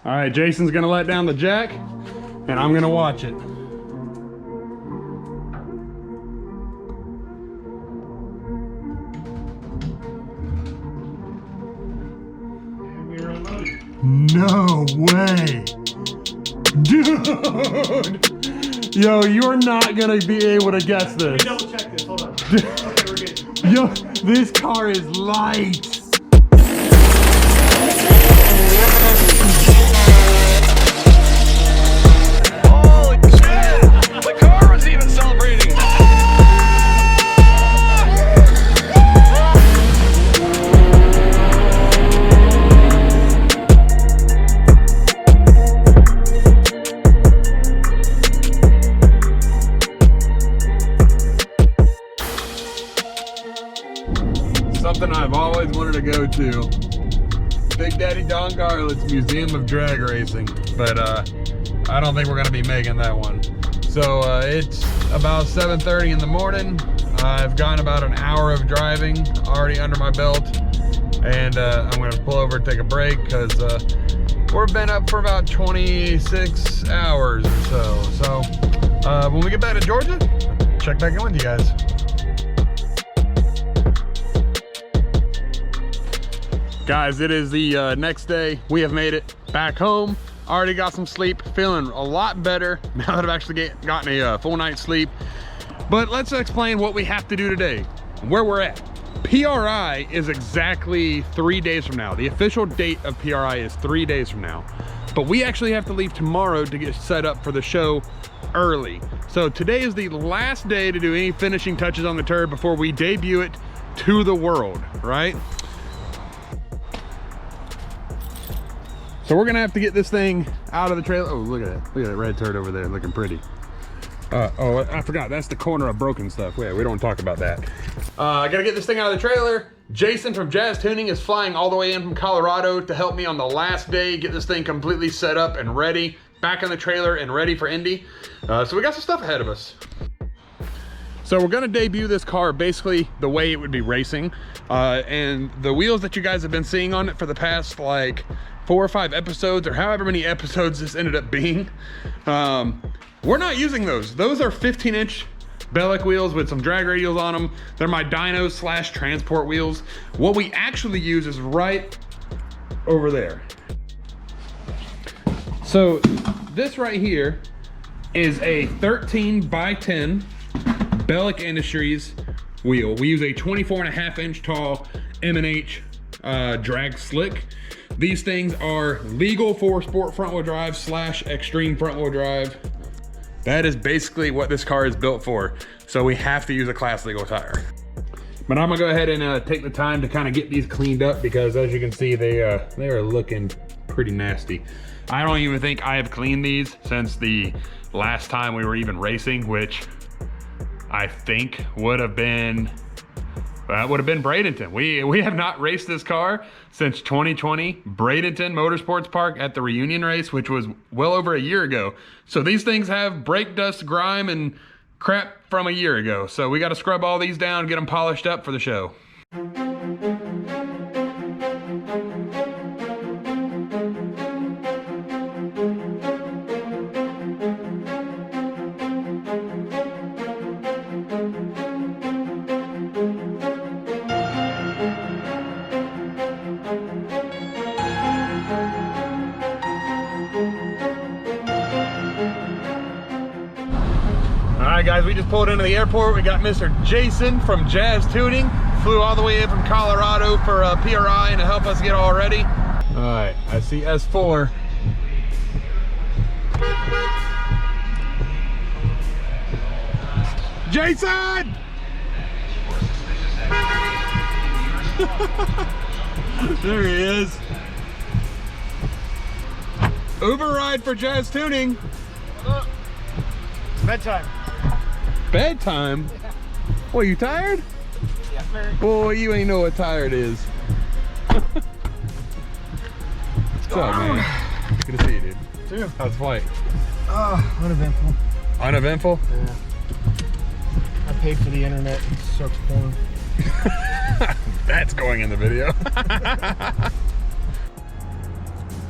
All right, Jason's gonna let down the jack and I'm gonna watch it. No way. Dude. Yo, you're not gonna be able to guess this. Let me double check this, hold on. Okay, we're good. Yo, this car is light. Holy shit! The car was even celebrating. Something I've always wanted to go to. Big Daddy Don Garlett's Museum of Drag Racing. But I don't think we're gonna be making that one. So it's about 7:30 in the morning. I've gotten about an hour of driving already under my belt. And I'm gonna pull over and take a break because we've been up for about 26 hours or so. So when we get back to Georgia, check back in with you guys. Guys, it is the next day. We have made it back home. Already got some sleep, feeling a lot better now that I've actually gotten a full night's sleep. But let's explain what we have to do today, where we're at. PRI is exactly 3 days from now. The official date of PRI is 3 days from now. But we actually have to leave tomorrow to get set up for the show early. So today is the last day to do any finishing touches on the turd before we debut it to the world, right? So we're gonna have to get this thing out of the trailer. Oh, look at that. Look at that red turd over there looking pretty. Oh, I forgot. That's the corner of broken stuff. Yeah, we don't talk about that. I gotta get this thing out of the trailer. Jason from Jazz Tuning is flying all the way in from Colorado to help me on the last day, get this thing completely set up and ready, back in the trailer and ready for Indy. So we got some stuff ahead of us. So we're gonna debut this car basically the way it would be racing. And the wheels that you guys have been seeing on it for the past like 4 or 5 episodes or however many episodes this ended up being, we're not using those. Those are 15-inch Bellic wheels with some drag radials on them. They're my dyno / transport wheels. What we actually use is right over there. So this right here is a 13x10 Bellic Industries wheel. We use a 24.5-inch tall M&H drag slick. These things are legal for sport front wheel drive / extreme front wheel drive. That is basically what this car is built for. So we have to use a class legal tire. But I'm gonna go ahead and take the time to kind of get these cleaned up because as you can see, they are looking pretty nasty. I don't even think I have cleaned these since the last time we were even racing, which I think would have been Bradenton. We have not raced this car since 2020, Bradenton Motorsports Park at the reunion race, which was well over a year ago. So these things have brake dust, grime, and crap from a year ago. So we got to scrub all these down, get them polished up for the show. All right, guys, we just pulled into the airport. We got Mr. Jason from Jazz Tuning. Flew all the way in from Colorado for PRI and to help us get all ready. All right, I see S4. Jason! There he is. Uber ride for Jazz Tuning. It's bedtime. Bedtime? What, you tired? Yeah, very. Boy, you ain't know what tired is. What's up, man? Good to see you, dude. Too. How's the flight? Uneventful. Uneventful? Yeah. I paid for the internet. It sucks porn. That's going in the video.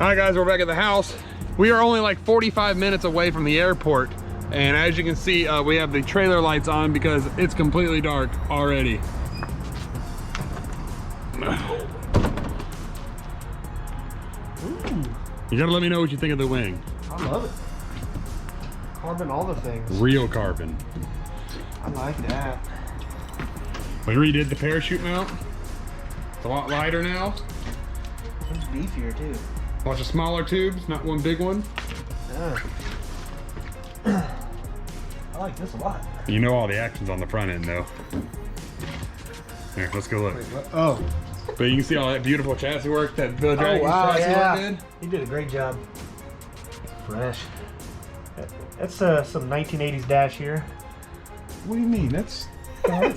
All right, guys, we're back at the house. We are only like 45 minutes away from the airport. And as you can see, we have the trailer lights on because it's completely dark already. You gotta let me know what you think of the wing. I love it. Carbon, all the things. Real carbon. I like that. We redid the parachute mount. It's a lot lighter now. It's beefier too. Bunch of smaller tubes, not one big one. Yeah. I like this a lot. You know all the action's on the front end though. Here, let's go look. Oh. But you can see all that beautiful chassis work that Bill Dragon's chassis work did. He did a great job. Fresh. That's some 1980s dash here. What do you mean? That's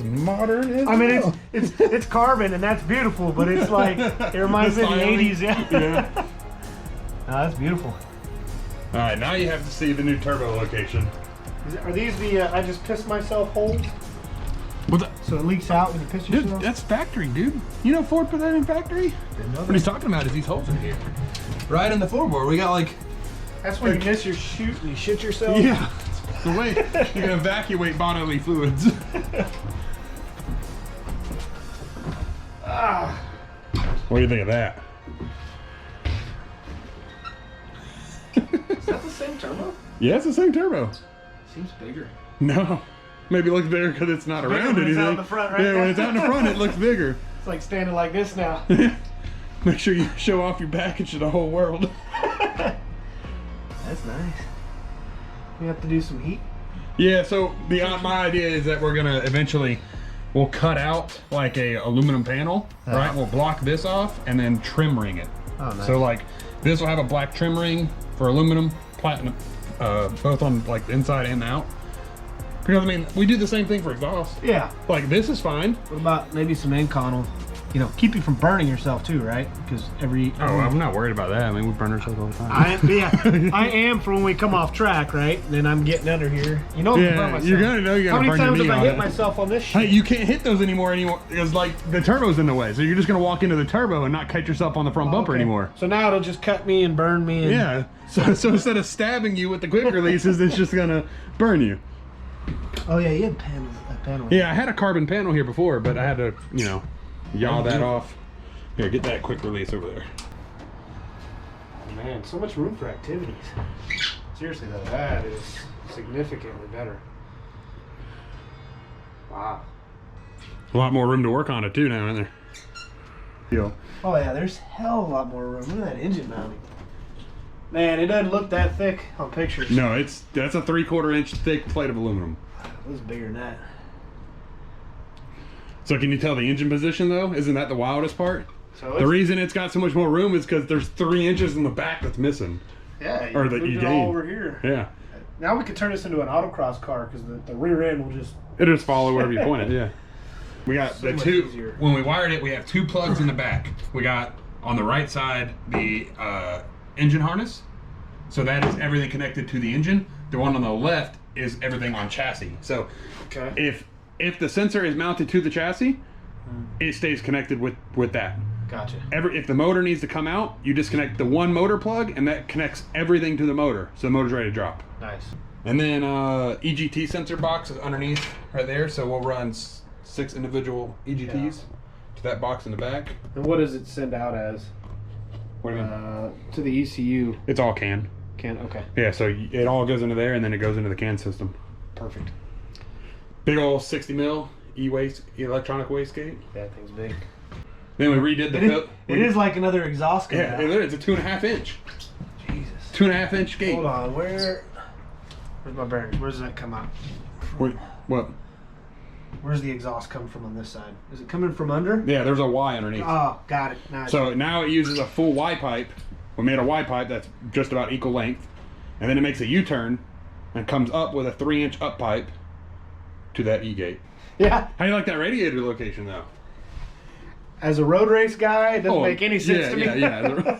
modern. I mean, it's carbon and that's beautiful, but it's like it reminds me of the 80s. Yeah. That's beautiful. All right, now you have to see the new turbo location. Are these the I just pissed myself holes? So it leaks out when you piss yourself? Dude, that's factory, dude. You know Ford put that in factory? What he's talking about is these holes in here. Right in the floorboard. We got like... That's when you miss your chute and you shit yourself? Yeah. The way you can evacuate bodily fluids. What do you think of that? Is that the same turbo? Yeah, it's the same turbo. Seems bigger. No. Maybe it looks bigger because it's not around when anything. it's out in the front, right? Yeah, when it's out in the front, it looks bigger. It's like standing like this now. Make sure you show off your package to the whole world. That's nice. We have to do some heat. Yeah, so my idea is that we're gonna eventually, we'll cut out like a aluminum panel, right? We'll block this off and then trim ring it. Oh, nice. So like this will have a black trim ring for aluminum, platinum, both on like the inside and out. Because I mean, we do the same thing for exhaust. Yeah. Like this is fine. What about maybe some Inconel? You know, keep you from burning yourself too, right? Because I'm not worried about that. I mean, we burn ourselves all the time. I am for when we come off track, right? And then I'm getting under here. You know, Yeah, burn myself. you're gonna know you gotta How many burn your times knee have I on hit it. myself on this Hey, shit? you can't hit those anymore because like the turbo's in the way. So you're just gonna walk into the turbo and not cut yourself on the front bumper Okay. anymor. So now it'll just cut me and burn me. And Yeah. So instead of stabbing you with the quick releases, it's just gonna burn you. Oh yeah, you had a panel. Yeah, I had a carbon panel here before, but I had to, you know, yaw that off. Here, get that quick release over there. Man, so much room for activities. Seriously though, that is significantly better. Wow. A lot more room to work on it too now, isn't there? Oh yeah, there's hell of a lot more room. Look at that engine mounting. Man, it doesn't look that thick on pictures. No, that's a 3/4 inch thick plate of aluminum. It was bigger than that. So can you tell the engine position though? Isn't that the wildest part? So The reason it's got so much more room is because there's 3 inches in the back that's missing. yeah, or that moved you it gain. all over here. Yeah. Now we could turn this into an autocross car because the rear end will just. It'll just follow wherever you point it, yeah. We got So the much two, easier. when we wired it, we have 2 plugs in the back. We got on the right side the engine harness. So that is everything connected to the engine. The one on the left is everything on chassis. So Okay. if the sensor is mounted to the chassis, it stays connected with that. Gotcha. If the motor needs to come out, you disconnect the one motor plug and that connects everything to the motor. So the motor's ready to drop. Nice. And then EGT sensor box is underneath right there. So we'll run 6 individual EGTs to that box in the back. And what does it send out as? What do you mean? To the ECU. It's all CAN. Okay. Yeah, so it all goes into there and then it goes into the CAN system. Perfect. Big old 60 mil electronic wastegate. That thing's big. Then we redid the It is like another exhaust coming Yeah, out. it's a 2.5 inch. Jesus. 2.5 inch gate. Hold on, where's my bearings? Where does that come out? What? Where's the exhaust come from on this side? Is it coming from under? Yeah, there's a Y underneath. Oh, got it. Now So now it uses a full Y pipe. We made a Y pipe that's just about equal length. And then it makes a U-turn and comes up with a 3-inch up pipe to that E-gate. yeah. How do you like that radiator location though? As a road race guy, it doesn't make any sense to me. Yeah.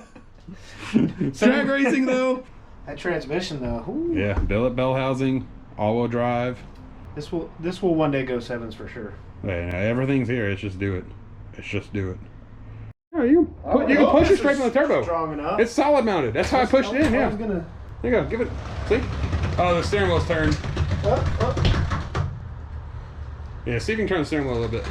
Drag racing though? That transmission though. Ooh. Yeah, billet bell housing, all-wheel drive. This will one day go 7s for sure. Yeah, everything's here. It's just do it. It's just do it. Are you? You can push it straight from the turbo. Strong enough. It's solid mounted. That's how I pushed it in. I Yeah. was gonna... There you go. Give it. See? Oh, the steering wheel's turned. Yeah. See if you can turn the steering wheel a little bit.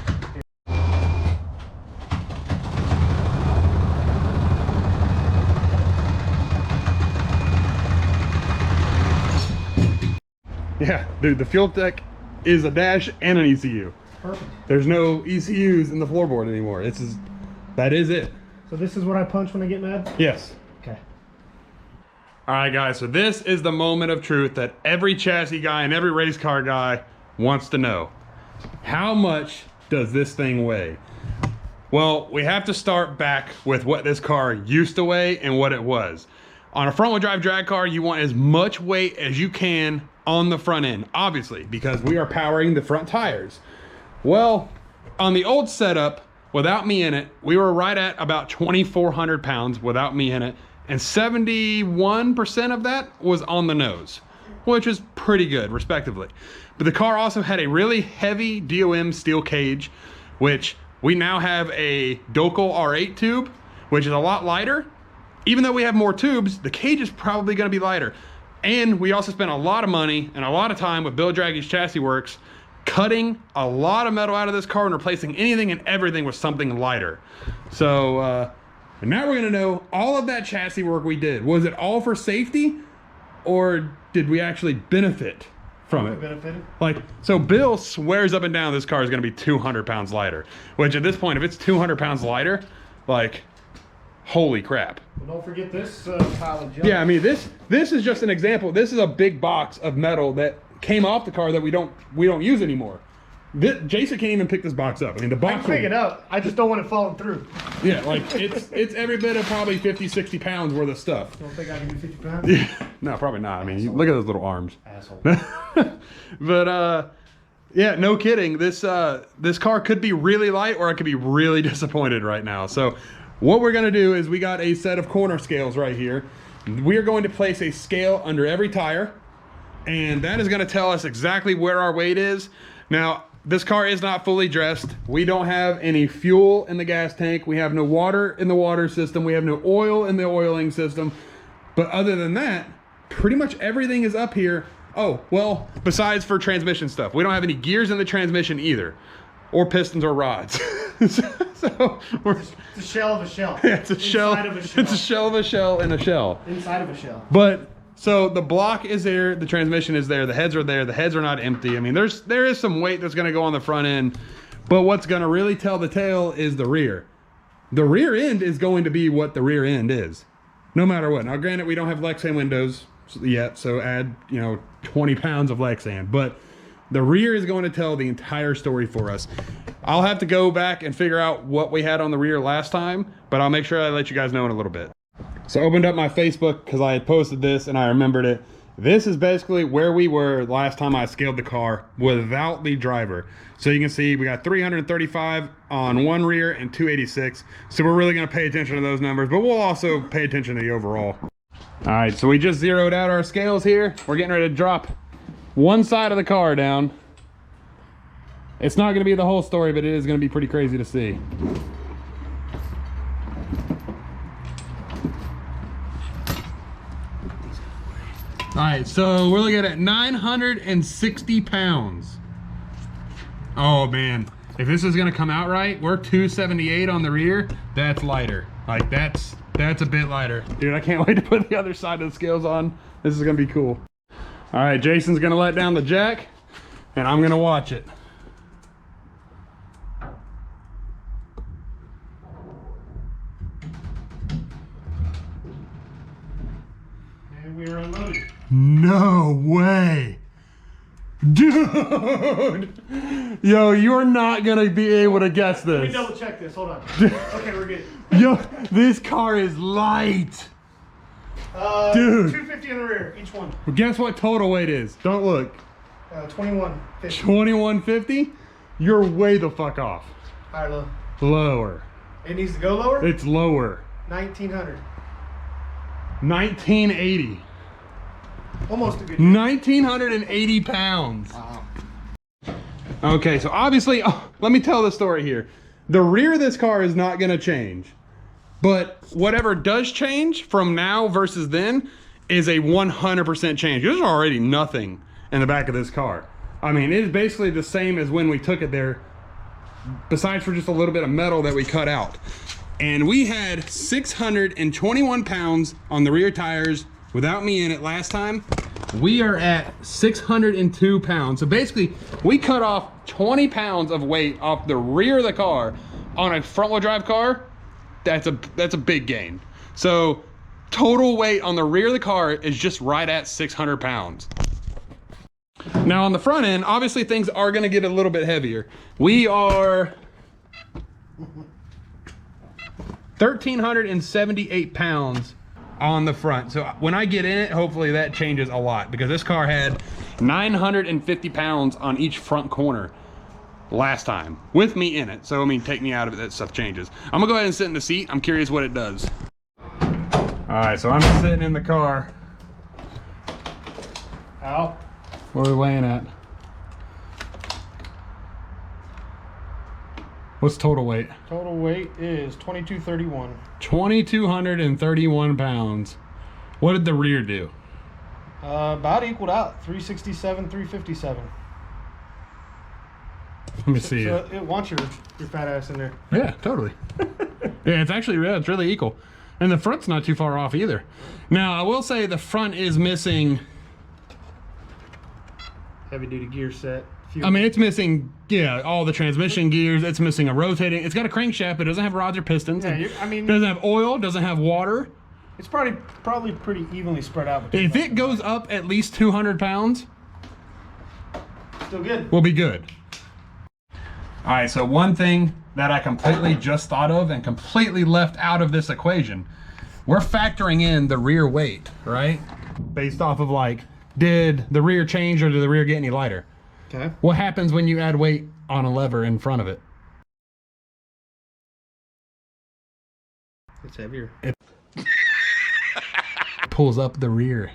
Yeah, dude, the fuel tech is a dash and an ECU. Perfect. There's no ECUs in the floorboard anymore. That is it. So this is what I punch when I get mad? Yes. Okay. All right, guys, so this is the moment of truth that every chassis guy and every race car guy wants to know. How much does this thing weigh? Well, we have to start back with what this car used to weigh and what it was. On a front-wheel drive drag car, you want as much weight as you can on the front end, obviously, because we are powering the front tires. Well, on the old setup, without me in it, we were right at about 2,400 pounds without me in it, and 71% of that was on the nose, which is pretty good, respectively. But the car also had a really heavy DOM steel cage, which we now have a Docal R8 tube, which is a lot lighter. Even though we have more tubes, the cage is probably gonna be lighter. And we also spent a lot of money and a lot of time with Bill Draggy's Chassis Works cutting a lot of metal out of this car and replacing anything and everything with something lighter. So and now we're gonna know all of that chassis work we did. Was it all for safety, or did we actually benefit from it? Benefited. Like, so Bill swears up and down this car is gonna be 200 pounds lighter, which at this point, if it's 200 pounds lighter, like, holy crap. Well, don't forget this pile of junk. Yeah, I mean, this is just an example. This is a big box of metal that came off the car that we don't use anymore. Jason can't even pick this box up. I mean, the I box. can pick it up. I just don't want it falling through. Yeah, like it's every bit of probably 50, 60 pounds worth of stuff. Don't think I can do 50 pounds? Yeah, no, probably not. I mean, look at those little arms. Asshole. But yeah, no kidding. This car could be really light, or I could be really disappointed right now. So what we're gonna do is we got a set of corner scales right here. We are going to place a scale under every tire, and that is gonna tell us exactly where our weight is. Now, this car is not fully dressed. We don't have any fuel in the gas tank. We have no water in the water system. We have no oil in the oiling system. But other than that, pretty much everything is up here. Oh, well, besides for transmission stuff. We don't have any gears in the transmission either, or pistons or rods. So we're, It's a shell of a shell. yeah, it's a shell. Inside of a shell. It's a shell of a shell and a shell. Inside of a shell. But so the block is there, the transmission is there, the heads are there, the heads are not empty. I mean, there is some weight that's gonna go on the front end, but what's gonna really tell the tale is the rear. The rear end is going to be what the rear end is, no matter what. Now, granted, we don't have Lexan windows yet, so add, 20 pounds of Lexan, but the rear is going to tell the entire story for us. I'll have to go back and figure out what we had on the rear last time, but I'll make sure I let you guys know in a little bit. So I opened up my Facebook because I had posted this and I remembered it. This is basically where we were last time I scaled the car without the driver. So you can see we got 335 on one rear and 286. So we're really gonna pay attention to those numbers, but we'll also pay attention to the overall. All right, so we just zeroed out our scales here. We're getting ready to drop one side of the car down. It's not gonna be the whole story, but it is gonna be pretty crazy to see. All right, so we're looking at 960 pounds. Oh man, if this is gonna come out right, we're 278 on the rear. That's lighter. Like that's a bit lighter. Dude, I can't wait to put the other side of the scales on. This is gonna be cool. All right, Jason's gonna let down the jack and I'm gonna watch it. And we are unloaded. No way. Dude. Yo, you're not gonna be able to guess Let me this. double check this. Hold on. Okay, we're good. Yo, this car is light. Dude. 250 in the rear, each one. Well, guess what total weight is? Don't look. 2150. 2150? You're way the fuck off. Higher, low. Lower. It needs to go lower. It's lower. 1900. 1980. Almost a good. 1980 pounds. Wow. Okay, so obviously, let me tell the story here. The rear of this car is not gonna change. But whatever does change from now versus then is a 100% change. There's already nothing in the back of this car. I mean, it is basically the same as when we took it there, besides for just a little bit of metal that we cut out. And we had 621 pounds on the rear tires without me in it last time. We are at 602 pounds. So basically, we cut off 20 pounds of weight off the rear of the car. On a front wheel drive car, that's a big gain. So total weight on the rear of the car is just right at 600 pounds. Now on the front end, obviously things are gonna get a little bit heavier. We are 1,378 pounds on the front. So when I get in it, hopefully that changes a lot, because this car had 950 pounds on each front corner last time with me in it. So I mean, take me out of it, that stuff changes. I'm gonna go ahead and sit in the seat. I'm curious what it does. All right, so I'm sitting in the car. Al? What are we weighing at? What's total weight? Total weight is 2231. 2,231 pounds. What did the rear do? About equaled out. 367, 357. Let me see. So it wants your fat ass in there. Yeah, totally. Yeah, it's really equal. And the front's not too far off either. Now, I will say the front is missing. Heavy duty gear set. I mean, it's missing, yeah, all the transmission gears. It's missing a rotating. It's got a crankshaft, but it doesn't have rods or pistons. Yeah, I mean, it doesn't have oil, doesn't have water. It's probably pretty evenly spread out. If it goes up at least 200 pounds, still good. We'll be good. All right, so one thing that I completely just thought of and completely left out of this equation, we're factoring in the rear weight, right? Based off of like, did the rear change or did the rear get any lighter? Okay. What happens when you add weight on a lever in front of it? It's heavier. It pulls up the rear.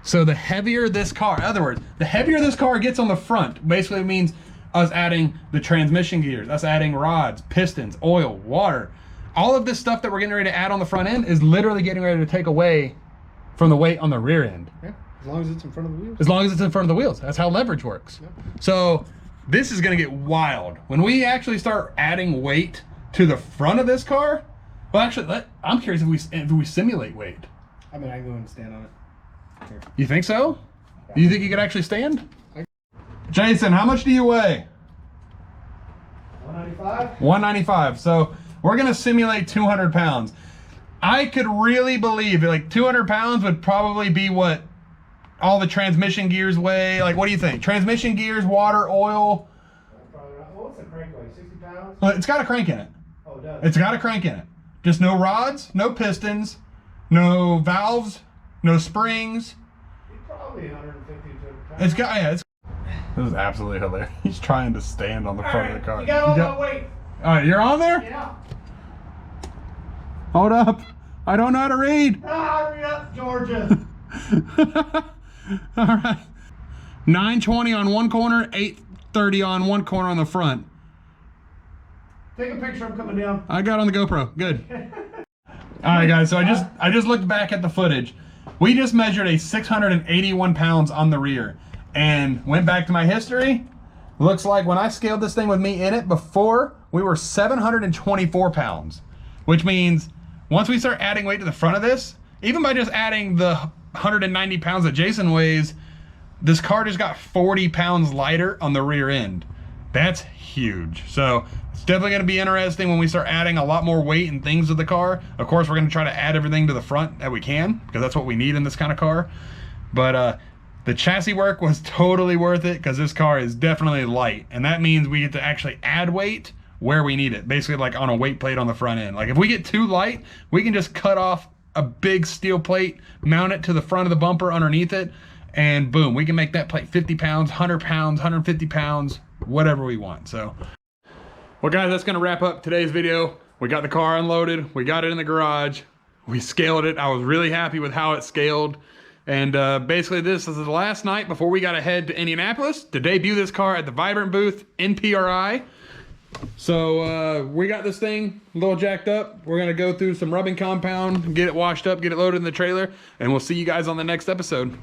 So the heavier this car, in other words, the heavier this car gets on the front, basically means us adding the transmission gears, us adding rods, pistons, oil, water. All of this stuff that we're getting ready to add on the front end is literally getting ready to take away from the weight on the rear end. Yeah, as long as it's in front of the wheels. As long as it's in front of the wheels. That's how leverage works. Yeah. So this is gonna get wild. When we actually start adding weight to the front of this car, well actually, I'm curious if we simulate weight. I mean, I can go and stand on it. Here. You think so? Do you think you could actually stand? Jason, how much do you weigh? 195. 195. So we're gonna simulate 200 pounds. I could really believe like 200 pounds would probably be what all the transmission gears weigh. Like, what do you think? Transmission gears, water, oil. What's the crank weigh? 60 pounds? Well, it's got a crank in it. Oh, it does. It's got a crank in it. Just no rods, no pistons, no valves, no springs. Probably 150 to 200 pounds. It's got, yeah, it's. This is absolutely hilarious. He's trying to stand on the front of the car. You got all my weight. All right, you're on there? Yeah. Hold up. I don't know how to read. Hurry up, Georgia. All right. 920 on one corner, 830 on one corner on the front. Take a picture. I'm coming down. I got on the GoPro. Good. All right, guys. So I just looked back at the footage. We just measured a 681 pounds on the rear, and went back to my history. Looks like when I scaled this thing with me in it before, we were 724 pounds, which means once we start adding weight to the front of this, even by just adding the 190 pounds that Jason weighs, this car just got 40 pounds lighter on the rear end. That's huge. So it's definitely gonna be interesting when we start adding a lot more weight and things to the car. Of course, we're gonna try to add everything to the front that we can, because that's what we need in this kind of car. But the chassis work was totally worth it, because this car is definitely light. And that means we get to actually add weight where we need it. Basically like on a weight plate on the front end. Like if we get too light, we can just cut off a big steel plate, mount it to the front of the bumper underneath it, and boom, we can make that plate 50 pounds, 100 pounds, 150 pounds, whatever we want. So, well guys, that's gonna wrap up today's video. We got the car unloaded, we got it in the garage, we scaled it. I was really happy with how it scaled. And basically this is the last night before we got to head to Indianapolis to debut this car at the Vibrant booth in PRI. So we got this thing a little jacked up. We're gonna go through some rubbing compound, get it washed up, get it loaded in the trailer, and we'll see you guys on the next episode.